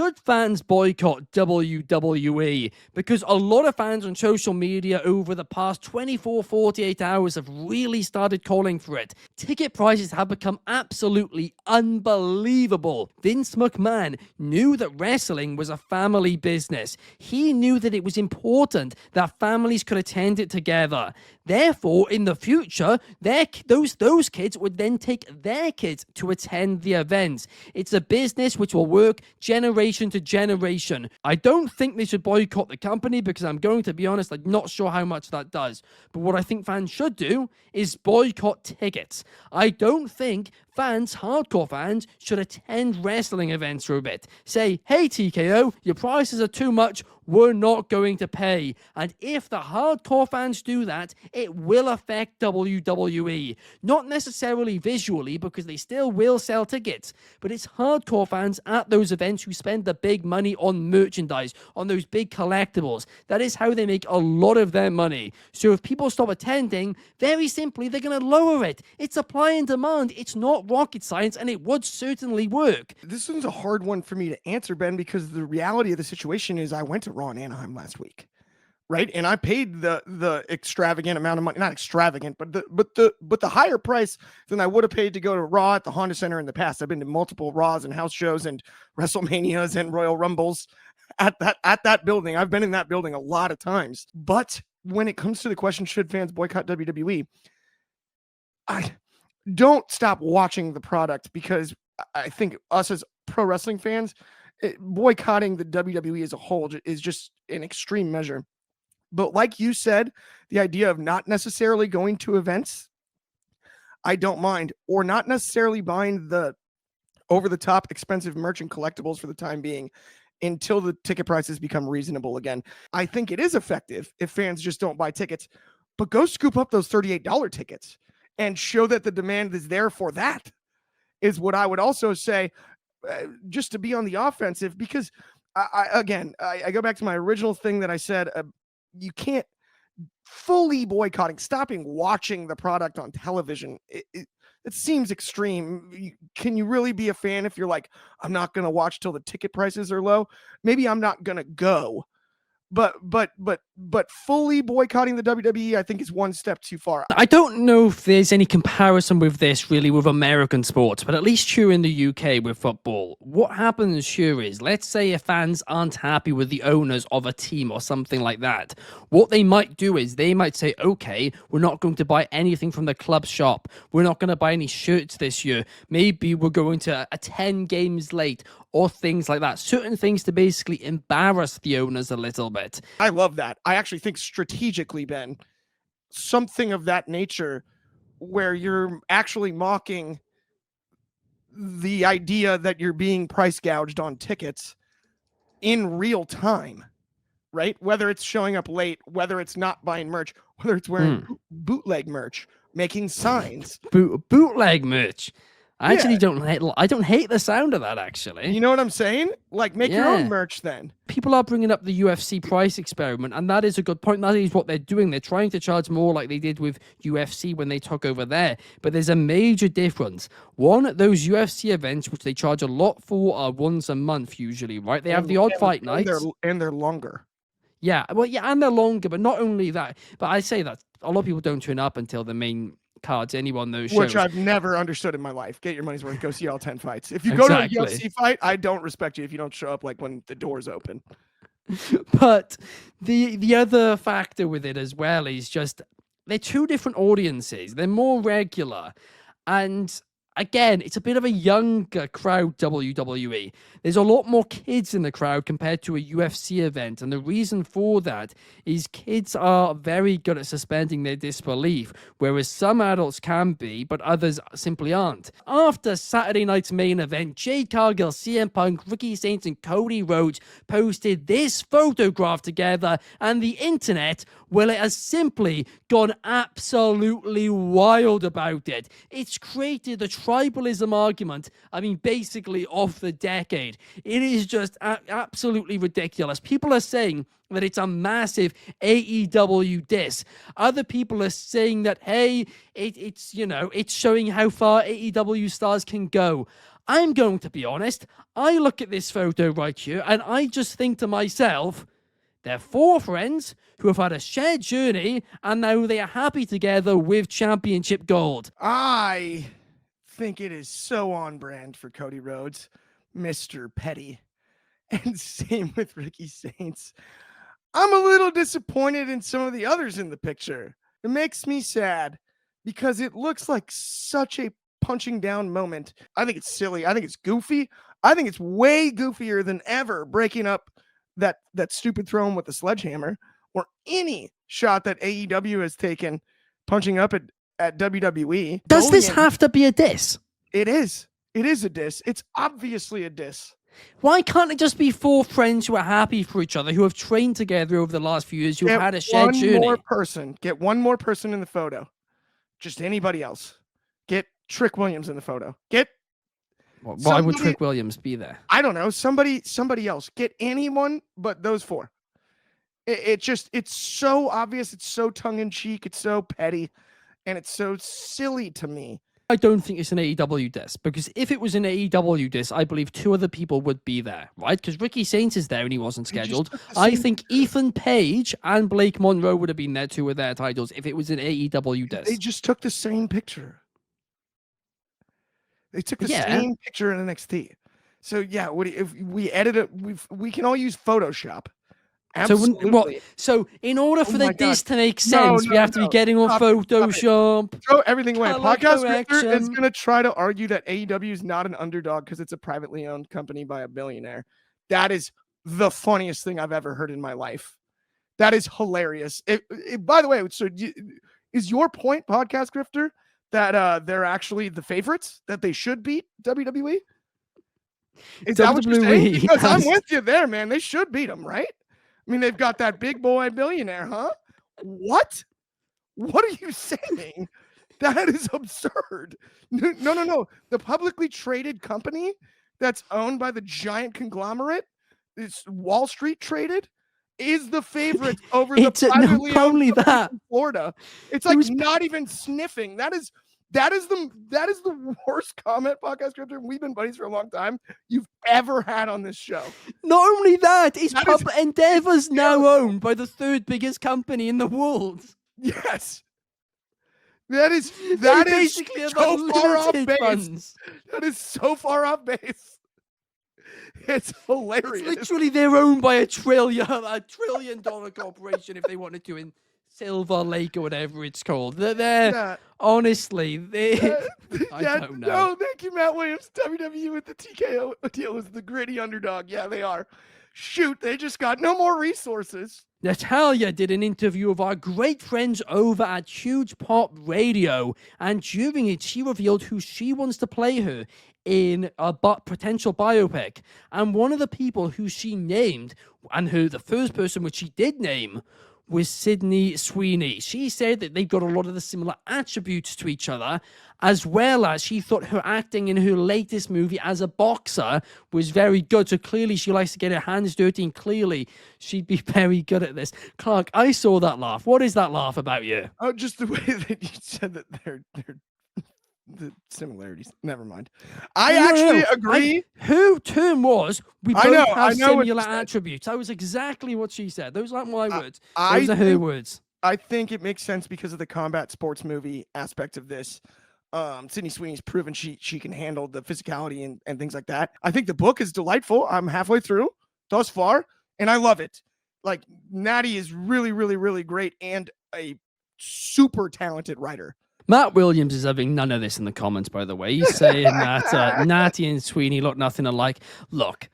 should fans boycott WWE? Because a lot of fans on social media over the past 24, 48 hours have really started calling for it. Ticket prices have become absolutely unbelievable. Vince McMahon knew that wrestling was a family business. He knew that it was important that families could attend it together. Therefore, in the future, those kids would then take their kids to attend the events. It's a business which will work generation to generation. I don't think they should boycott the company because I'm going to be honest, I'm not sure how much that does. But what I think fans should do is boycott tickets. I don't think fans, hardcore fans, should attend wrestling events for a bit. Say, hey TKO, your prices are too much, we're not going to pay. And if the hardcore fans do that, it will affect WWE. Not necessarily visually, because they still will sell tickets, but it's hardcore fans at those events who spend the big money on merchandise, on those big collectibles. That is how they make a lot of their money. So if people stop attending, very simply, they're going to lower it. It's supply and demand. It's not rocket science, and it would certainly work. This one's a hard one for me to answer, Ben, because the reality of the situation is I went to Raw in Anaheim last week, right? And I paid the extravagant amount of money, not extravagant, but the higher price than I would have paid to go to Raw at the Honda Center in the past. I've been to multiple Raws and house shows and WrestleManias and Royal Rumbles at that building. I've been in that building a lot of times. But when it comes to the question, should fans boycott WWE? I don't stop watching the product, because I think us as pro wrestling fans, boycotting the WWE as a whole is just an extreme measure. But like you said, the idea of not necessarily going to events, I don't mind, or not necessarily buying the over-the-top expensive merch and collectibles for the time being until the ticket prices become reasonable again. I think it is effective if fans just don't buy tickets, but go scoop up those $38 tickets and show that the demand is there for that, is what I would also say, just to be on the offensive, because I go back to my original thing that I said, you can't fully boycotting, stopping watching the product on television. It seems extreme. Can you really be a fan if you're like, I'm not going to watch till the ticket prices are low? Maybe I'm not going to go. But fully boycotting the WWE, I think, is one step too far. I don't know if there's any comparison with this really with American sports, but at least here in the UK with football, what happens here is, let's say if fans aren't happy with the owners of a team or something like that, what they might do is they might say, okay, we're not going to buy anything from the club shop. We're not going to buy any shirts this year. Maybe we're going to attend games late, or things like that. Certain things to basically embarrass the owners a little bit. I love that. I actually think strategically, Ben, something of that nature where you're actually mocking the idea that you're being price gouged on tickets in real time, right? Whether it's showing up late, whether it's not buying merch, whether it's wearing bootleg merch, making signs. Bootleg merch. I actually don't hate the sound of that, actually. You know what I'm saying? Like, make your own merch then. People are bringing up the UFC price experiment, and that is a good point. That is what they're doing. They're trying to charge more like they did with UFC when they took over there. But there's a major difference. One, those UFC events, which they charge a lot for, are once a month usually, right? They have the odd fight nights. And they're longer. Yeah, well, yeah, and they're longer, but not only that. But I say that a lot of people don't turn up until the main cards anyway on those shows. Which I've never understood in my life. Get your money's worth. Go see all 10 fights. If you go to a UFC fight, I don't respect you if you don't show up like when the doors open. But the other factor with it as well is just they're two different audiences. They're more regular. And again, it's a bit of a younger crowd, WWE. There's a lot more kids in the crowd compared to a UFC event. And the reason for that is kids are very good at suspending their disbelief, whereas some adults can be, but others simply aren't. After Saturday night's main event, Jade Cargill, CM Punk, Ricky Saints, and Cody Rhodes posted this photograph together, and the internet, well, it has simply gone absolutely wild about it. It's created the tribalism argument, I mean, basically of the decade. It is just absolutely ridiculous. People are saying that it's a massive AEW diss. Other people are saying that, hey, it's showing how far AEW stars can go. I'm going to be honest. I look at this photo right here and I just think to myself, they're four friends who have had a shared journey and now they are happy together with championship gold. I think it is so on brand for Cody Rhodes, Mr. Petty. And same with Ricky Saints. I'm a little disappointed in some of the others in the picture. It makes me sad because it looks like such a punching down moment. I think it's silly. I think it's goofy. I think it's way goofier than ever breaking up that stupid throne with the sledgehammer, or any shot that AEW has taken punching up at WWE. Does this have to be a diss? It is. It is a diss. It's obviously a diss. Why can't it just be four friends who are happy for each other, who have trained together over the last few years, who have had a shared journey? Get one more person in the photo. Just anybody else. Get Trick Williams in the photo. Why would Trick Williams be there? I don't know. Somebody else. Get anyone but those four. It's so obvious. It's so tongue-in-cheek. It's so petty. And it's so silly to me. I don't think it's an AEW diss, because if it was an AEW diss, I believe two other people would be there, right? Because Ricky Saints is there and he wasn't scheduled. I think Ethan Page and Blake Monroe would have been there too with their titles if it was an AEW diss. They just took the same picture. They took the same picture in NXT. So yeah, if we edit it, we can all use Photoshop. Absolutely. So in order for the diss to make sense, we have to be getting on Photoshop. Throw everything away. Podcast Victor is going to try to argue that AEW is not an underdog because it's a privately owned company by a billionaire. That is the funniest thing I've ever heard in my life. That is hilarious. By the way, so is your point, Podcast Grifter, that they're actually the favorites, that they should beat WWE? Is that what you're saying? Because I'm with you there, man. They should beat them, right? I mean, they've got that big boy billionaire, huh? What? What are you saying? That is absurd. No. The publicly traded company that's owned by the giant conglomerate, it's Wall Street traded, is the favorite over the privately owned company in Florida. It's like not even sniffing. That is the worst comment, Podcast Scripter. We've been buddies for a long time you've ever had on this show. Not only that, Endeavor's now owned by the third biggest company in the world. Yes. That is basically so far off base. That is so far off base. It's hilarious. It's literally they're owned by a $1 trillion corporation if they wanted to in Silver Lake or whatever it's called. Honestly, I don't know. No, thank you, Matt Williams. WWE with the TKO deal is the gritty underdog. Yeah, they are. Shoot, they just got no more resources. Natalia did an interview of our great friends over at Huge Pop Radio, and during it, she revealed who she wants to play her in a potential biopic. And one of the people who she named, and the first person which she did name, was Sydney Sweeney. She said that they've got a lot of the similar attributes to each other, as well as she thought her acting in her latest movie as a boxer was very good. So clearly she likes to get her hands dirty, and clearly she'd be very good at this. Clark, I saw that laugh. What is that laugh about you? Oh, just the way that you said that they're the similarities. Never mind. I agree. Her term was, we both have similar attributes. That was exactly what she said. Those aren't my words. Those are her words. I think it makes sense because of the combat sports movie aspect of this. Sydney Sweeney's proven she can handle the physicality and things like that. I think the book is delightful. I'm halfway through thus far, and I love it. Like, Natty is really, really, really great and a super talented writer. Matt Williams is having none of this in the comments, by the way. He's saying that Natty and Sweeney look nothing alike. Look,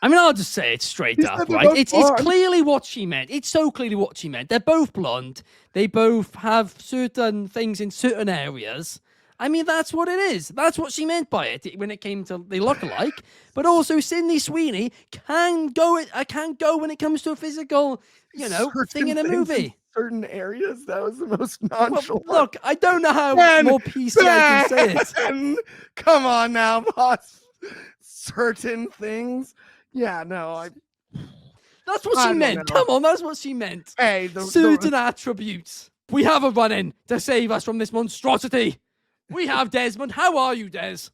I mean, I'll just say it straight up, right? It's clearly what she meant. It's so clearly what she meant. They're both blonde. They both have certain things in certain areas. I mean, that's what it is. That's what she meant by it when it came to they look alike. But also, Sydney Sweeney can go when it comes to a physical, thing in a movie. Certain areas, that was the most nonchalant. Well, look, I don't know how more PC I can say it. Come on now, boss. Certain things. Yeah, no, that's what she meant. Come on, that's what she meant. Hey, certain attributes. We have a run-in to save us from this monstrosity. We have Desmond. How are you, Des?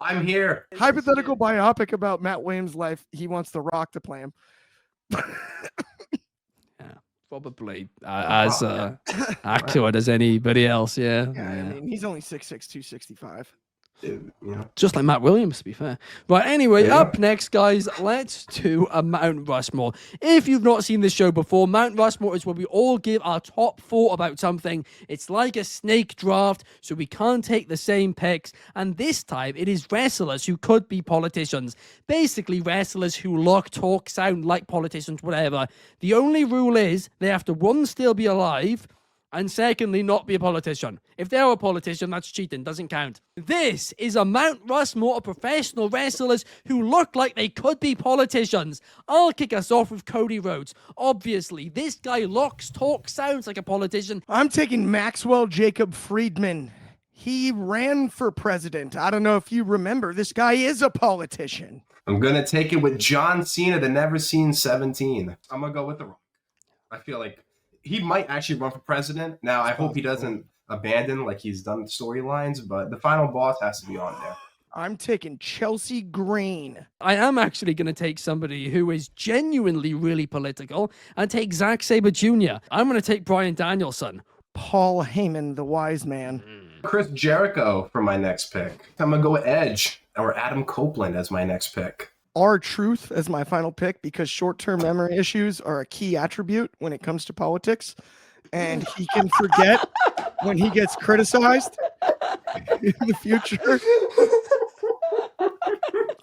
I'm here. Hypothetical biopic about Matt Williams' life. He wants The Rock to play him. Yeah, probably as accurate as anybody else. Yeah. I mean, he's only 6'6", 265. Just like Matt Williams, to be fair. Right, anyway, up next, guys, let's do a Mount Rushmore. If you've not seen this show before, Mount Rushmore is where we all give our top 4 about something. It's like a snake draft, so we can't take the same picks. And this time, it is wrestlers who could be politicians. Basically, wrestlers who look, talk, sound like politicians, whatever. The only rule is they have to, 1, still be alive, and secondly, not be a politician. If they're a politician, that's cheating, doesn't count. This is a Mount Rushmore of professional wrestlers who look like they could be politicians. I'll kick us off with Cody Rhodes. Obviously, this guy looks, talks, sounds like a politician. I'm taking Maxwell Jacob Friedman. He ran for president. I don't know if you remember. This guy is a politician. I'm going to take it with John Cena, the Never Seen 17. I'm going to go with The Rock. I feel like he might actually run for president. Now, I hope he doesn't abandon like he's done storylines, but the final boss has to be on there. I'm taking Chelsea Green. I am actually going to take somebody who is genuinely really political and take Zack Sabre Jr. I'm going to take Bryan Danielson. Paul Heyman, the wise man. Chris Jericho for my next pick. I'm going to go with Edge or Adam Copeland as my next pick. R-Truth as my final pick because short-term memory issues are a key attribute when it comes to politics. And he can forget when he gets criticized in the future.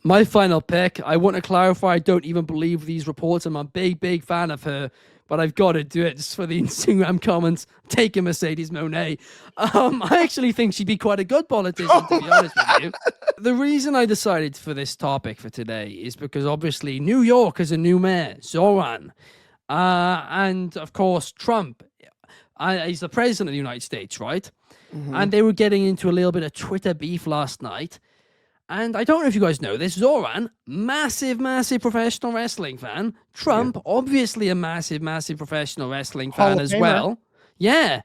My final pick, I want to clarify, I don't even believe these reports. I'm a big fan of her, but I've got to do it just for the Instagram comments. Taking Mercedes Moné. I actually think she'd be quite a good politician, to be honest with you. The reason I decided for this topic for today is because obviously New York has a new mayor, Zoran. And of course, Trump. He's the president of the United States, right? Mm-hmm. And they were getting into a little bit of Twitter beef last night. And I don't know if you guys know this, Zoran, massive professional wrestling fan. Trump, obviously a massive professional wrestling fan as well. Yeah.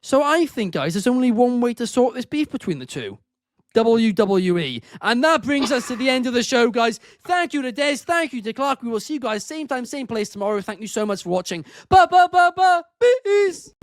So I think, guys, there's only one way to sort this beef between the two. WWE. And that brings us to the end of the show, guys. Thank you to Des. Thank you to Clark. We will see you guys same time, same place tomorrow. Thank you so much for watching. Peace.